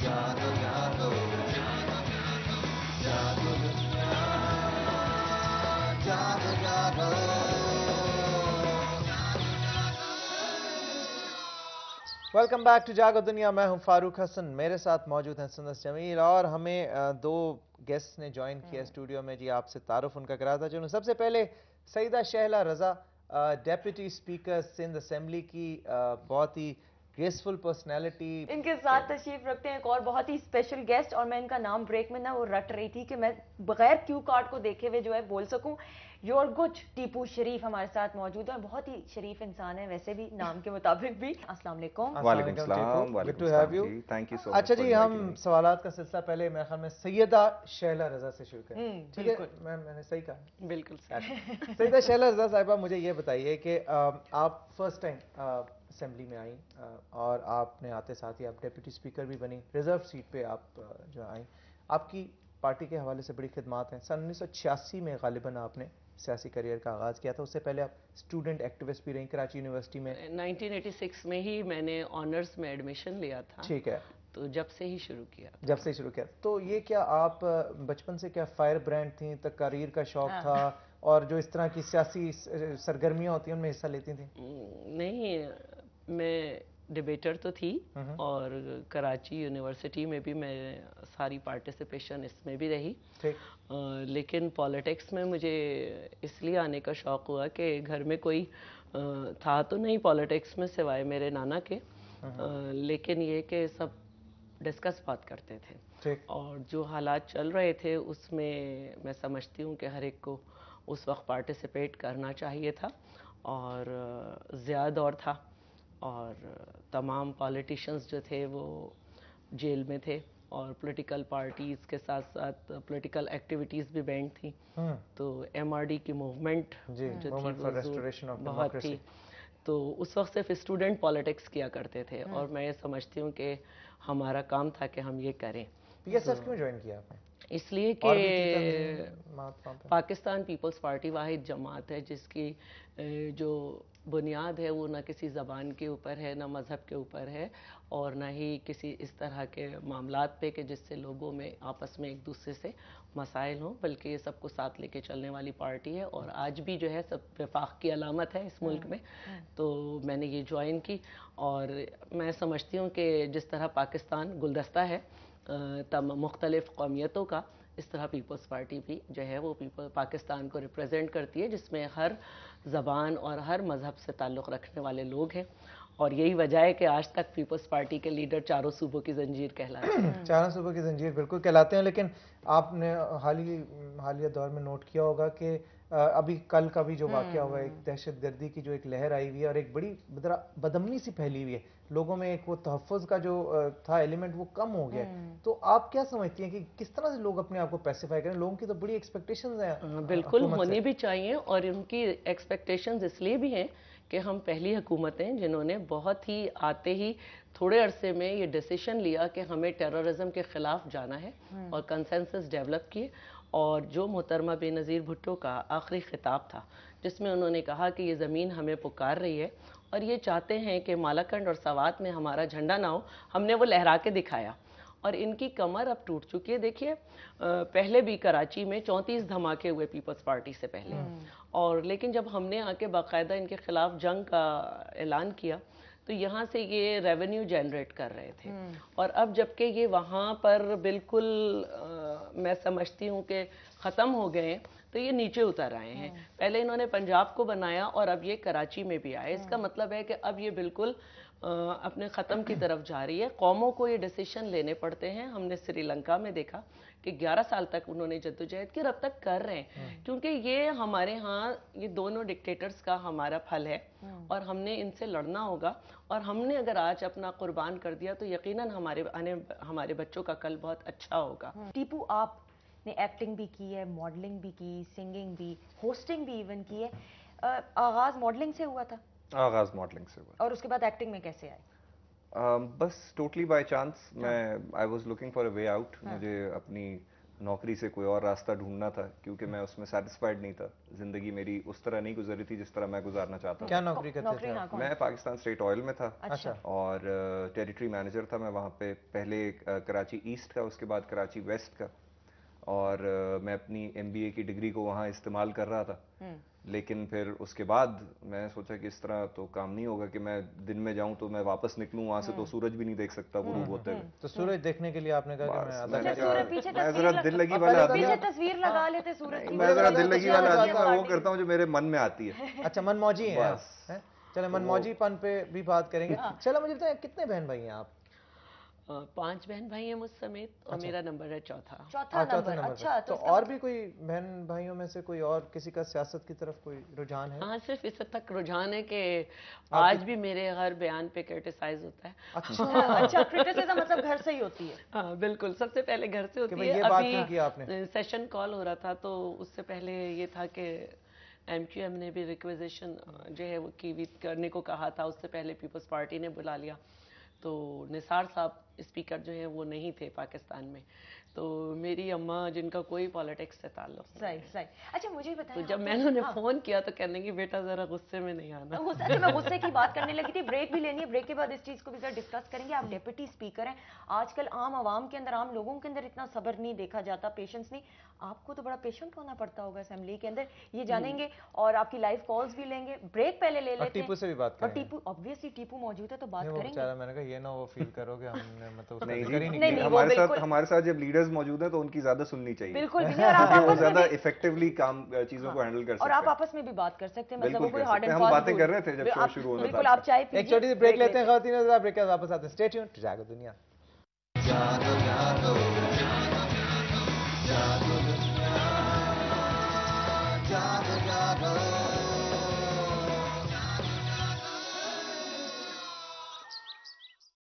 जादू जादू जादू दुनिया जादू जादू। वेलकम बैक टू जागो दुनिया। मैं हूं फारूक हसन, मेरे साथ मौजूद हैं सुंदर जमील और हमें दो गेस्ट ने ज्वाइन किया स्टूडियो में। जी आपसे तारुफ उनका कराता चलूं। सबसे पहले सईदा शहला रजा, डेप्यूटी स्पीकर सिंध असेंबली की, बहुत ही ग्रेसफुल पर्सनैलिटी। इनके साथ तशरीफ रखते हैं एक और बहुत ही स्पेशल गेस्ट, और मैं इनका नाम ब्रेक में ना वो रट रही थी कि मैं बगैर क्यू कार्ड को देखे हुए जो है बोल सकूं। योर गुड टीपू शरीफ हमारे साथ मौजूद है और बहुत ही शरीफ इंसान है वैसे भी, नाम के मुताबिक भी। अस्सलाम वालेकुम। वालेकुम सलाम, good to have you. Thank you so much. अच्छा जी, हम सवालात का सिलसिला पहले मेरे ख्याल में सैयदा शहला रजा से शुरू करें, ठीक है? मैंने सही कहा? बिल्कुल सही। सैयदा शहला रजा साहिबा, मुझे ये बताइए कि आप फर्स्ट टाइम असेंबली में आई और आपने आते साथ ही आप डेप्यूटी स्पीकर भी बनी, रिजर्व सीट पे आप जो आई। आपकी पार्टी के हवाले से बड़ी खिदमात हैं। सन 1986 में गालिबन आपने सियासी करियर का आगाज़ किया था, उससे पहले आप स्टूडेंट एक्टिविस्ट भी रही कराची यूनिवर्सिटी में। 1986 में ही मैंने ऑनर्स में एडमिशन लिया था, ठीक है, तो जब से ही शुरू किया। जब से ही शुरू किया। तो ये क्या आप बचपन से क्या फायर ब्रांड थी, तकारीर का शौक था और जो इस तरह की सियासी सरगर्मियां होती हैं उनमें हिस्सा लेती थी? नहीं, मैं डिबेटर तो थी और कराची यूनिवर्सिटी में भी मैं सारी पार्टिसिपेशन इसमें भी रही। लेकिन पॉलिटिक्स में मुझे इसलिए आने का शौक़ हुआ कि घर में कोई था तो नहीं पॉलिटिक्स में सिवाय मेरे नाना के, लेकिन ये कि सब डिस्कस बात करते थे और जो हालात चल रहे थे उसमें मैं समझती हूँ कि हर एक को उस वक्त पार्टिसिपेट करना चाहिए था। और ज़्यादा दौर था और तमाम पॉलिटिशियंस जो थे वो जेल में थे और पॉलिटिकल पार्टीज़ के साथ साथ पॉलिटिकल एक्टिविटीज़ भी बैंड थी। तो एमआरडी की मूवमेंट जो थी वो बहुत थी। तो उस वक्त सिर्फ स्टूडेंट पॉलिटिक्स किया करते थे और मैं ये समझती हूँ कि हमारा काम था कि हम ये करें। पीएसएफ क्यों ज्वाइन किया आपने? इसलिए कि पाकिस्तान पीपल्स पार्टी वाहिद जमात है जिसकी जो बुनियाद है वो ना किसी ज़बान के ऊपर है, ना मज़हब के ऊपर है और ना ही किसी इस तरह के मामलात पे कि जिससे लोगों में आपस में एक दूसरे से मसाइल हों, बल्कि ये सबको साथ लेके चलने वाली पार्टी है और आज भी जो है सब वफाक की अलामत है इस मुल्क में। तो मैंने ये ज्वाइन की और मैं समझती हूँ कि जिस तरह पाकिस्तान गुलदस्ता है मुख्तलिफ़ कौमियतों का, इस तरह पीपल्स पार्टी भी जो है वो पाकिस्तान को रिप्रेजेंट करती है जिसमें हर ज़बान और हर मज़हब से ताल्लुक़ रखने वाले लोग हैं। और यही वजह है कि आज तक पीपल्स पार्टी के लीडर चारों सूबों की जंजीर कहलाते हैं। चारों सूबों की जंजीर बिल्कुल कहलाते हैं। लेकिन आपने हालिया दौर में नोट किया होगा कि अभी कल का भी जो वाक़या हुआ है, एक दहशतगर्दी की जो एक लहर आई हुई है और एक बड़ी बदअमनी सी फैली हुई है, लोगों में एक वो तहफ़्फ़ुज़ का जो था एलिमेंट वो कम हो गया है। तो आप क्या समझती हैं कि किस तरह से लोग अपने आप को पैसिफाई करें? लोगों की तो बड़ी एक्सपेक्टेशंस हैं। बिल्कुल होनी भी चाहिए और उनकी एक्सपेक्टेशंस इसलिए भी हैं कि हम पहली हुकूमत हैं जिन्होंने बहुत ही आते ही थोड़े अरसे में ये डिसीजन लिया कि हमें टेररिज्म के ख़िलाफ़ जाना है और कंसेंसस डेवलप किए। और जो मोहतरमा बेनज़ीर भुट्टो का आखिरी ख़िताब था जिसमें उन्होंने कहा कि ये ज़मीन हमें पुकार रही है और ये चाहते हैं कि मालाकंड और सवात में हमारा झंडा ना हो, हमने वो लहरा के दिखाया और इनकी कमर अब टूट चुकी है। देखिए पहले भी कराची में 34 धमाके हुए पीपल्स पार्टी से पहले, और लेकिन जब हमने आके बाकायदा इनके खिलाफ जंग का ऐलान किया तो यहाँ से ये रेवेन्यू जनरेट कर रहे थे और अब जबकि ये वहाँ पर बिल्कुल मैं समझती हूँ कि ख़त्म हो गए हैं तो ये नीचे उतर आए हैं। पहले इन्होंने पंजाब को बनाया और अब ये कराची में भी आए। इसका मतलब है कि अब ये बिल्कुल अपने ख़त्म की तरफ जा रही है। कौमों को ये डिसीजन लेने पड़ते हैं। हमने श्रीलंका में देखा कि 11 साल तक उन्होंने जद्दोजहद की और अब तक कर रहे हैं क्योंकि ये हमारे यहाँ ये दोनों डिक्टेटर्स का हमारा फल है और हमने इनसे लड़ना होगा। और हमने अगर आज अपना कुर्बान कर दिया तो यकीनन हमारे बच्चों का कल बहुत अच्छा होगा। टीपू, आपने एक्टिंग भी की है, मॉडलिंग भी की, सिंगिंग भी, होस्टिंग भी इवन की है। आगाज़ मॉडलिंग से हुआ था? आगाज़ मॉडलिंग से हुआ और उसके बाद एक्टिंग में कैसे आए? बस टोटली बाय चांस। मैं I was looking for a way out. मुझे अपनी नौकरी से कोई और रास्ता ढूंढना था, क्योंकि मैं उसमें सेटिस्फाइड नहीं था. जिंदगी मेरी उस तरह नहीं गुजरी थी जिस तरह मैं गुजारना चाहता हूँ. क्या नौकरी करते नौकरी थे हाँ आप? कौन मैं पाकिस्तान स्टेट ऑयल में था. अच्छा और टेरिटरी मैनेजर था मैं वहाँ पे, पहले कराची ईस्ट का, उसके बाद कराची वेस्ट का. और मैं अपनी MBA की डिग्री को वहाँ इस्तेमाल कर रहा था. लेकिन फिर उसके बाद मैं सोचा कि इस तरह तो काम नहीं होगा कि मैं दिन में जाऊं तो मैं वापस निकलूं वहां से तो सूरज भी नहीं देख सकता गुरूब होते हुए. तो सूरज देखने के लिए आपने कहा कि मैं अदा मैंने करता कहा, पीछे मैं तस्वीर जरा दिल लगी और वाला पहले आदमी पीछे हूं. तस्वीर लगा लेते सूरज की. मैं जरा दिल लगी वाला आदमी हूं, मैं वो पार्टी। करता हूँ जो मेरे मन में आती है. हूं। अच्छा मनमौजी हैं आप, बस। हैं? चलो मनमौजीपन पे भी बात करेंगे. चलो मुझे बताएं कितने बहन भाई हैं आप? 5 बहन भाई हैं मुझ समेत, और मेरा नंबर है चौथा. चौथा चौथे नंबर. नंबर अच्छा पे. तो इसका और भी कोई बहन भाइयों में से कोई और किसी का सियासत की तरफ कोई रुझान है? हाँ, सिर्फ इस हद तक रुझान है कि आज भी मेरे हर बयान पे क्रिटिसाइज होता है. अच्छा क्रिटिसिज्म मतलब घर से ही होती है. हाँ बिल्कुल, सबसे पहले घर से होती भाई है. ये बात क्यों की आपने? अभी सेशन कॉल हो रहा था तो उससे पहले ये था कि MQM ने भी रिक्वेजिशन जो है वो की करने को कहा था. उससे पहले पीपल्स पार्टी ने बुला लिया. तो निसार साहब स्पीकर जो है वो नहीं थे पाकिस्तान में. तो मेरी अम्मा जिनका कोई पॉलिटिक्स से ताल्लुक नहीं. सही. अच्छा मुझे बताएं तो जब मैंने उन्हें फोन किया तो कहने की बेटा जरा गुस्से में नहीं आना. अच्छा मैं गुस्से की बात करने लगी थी. ब्रेक भी लेनी है, ब्रेक के बाद इस चीज को भी डिस्कस करेंगे. आप डेप्यूटी स्पीकर हैं. आजकल आम आवाम के अंदर, आम लोगों के अंदर इतना सब्र नहीं देखा जाता, पेशेंस नहीं. आपको तो बड़ा पेशेंट होना पड़ता होगा असेंबली के अंदर. ये जानेंगे और आपकी लाइव कॉल्स भी लेंगे. ब्रेक पहले ले लेते हैं. टीपू से भी बात और करेंगे. टीपू ऑब्वियसली टीपू मौजूद है तो बात नहीं, वो करेंगे. बेचारा, मैंने कहा ये ना वो फील करोगे हमने मतलब उसका नहीं जिक्र ही नहीं नहीं, किया. वो बिल्कुल- हमारे साथ जब लीडर्स मौजूद हैं तो उनकी ज्यादा सुननी चाहिए. बिल्कुल भी नहीं. और आप कि वो आपस में ज्यादा भी- इफेक्टिवली काम चीजों को हैंडल कर और सकते आप हैं. आपस में भी बात कर सकते हैं. मतलब बिल्कुल वो कोई कर हार्ड सकते एंड हैं. हम फास्ट बातें कर रहे थे जब शो शुरू होना था. बिल्कुल आप चाय एक पीजिए. छोटी सी ब्रेक लेते हैं ख़वातीन, ब्रेक के बाद वापस आते हैं. स्टे ट्यून्ड, जागो दुनिया.